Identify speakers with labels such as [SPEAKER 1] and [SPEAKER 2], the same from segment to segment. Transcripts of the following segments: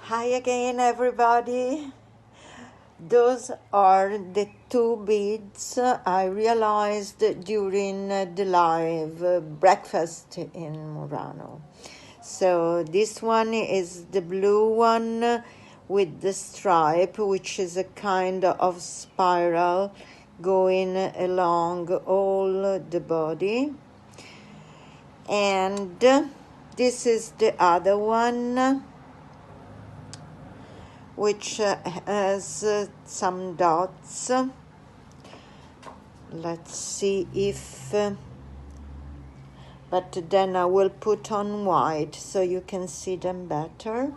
[SPEAKER 1] Hi again, everybody. Those are the two beads I realized during the live breakfast in Murano. So this one is the blue one with the stripe, which is a kind of spiral going along all the body. And this is the other one, which has some dots. Let's see if, but then I will put on white so you can see them better.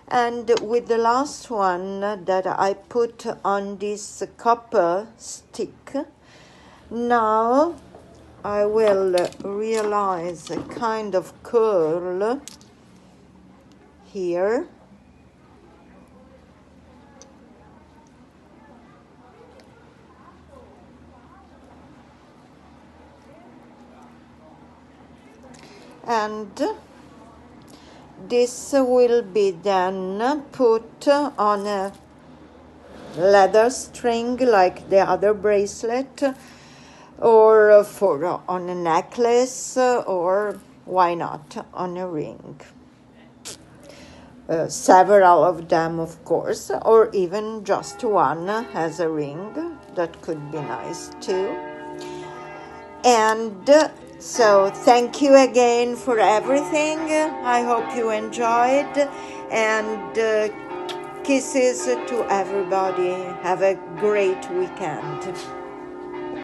[SPEAKER 1] And with the last one that I put on this copper stick, now I will realize a kind of curl here. And this will be then put on a leather string like the other bracelet, or on a necklace, or why not on a ring. Several of them, of course, or even just one has a ring. That could be nice too. And so thank you again for everything. I hope you enjoyed, and kisses to everybody. Have a great weekend.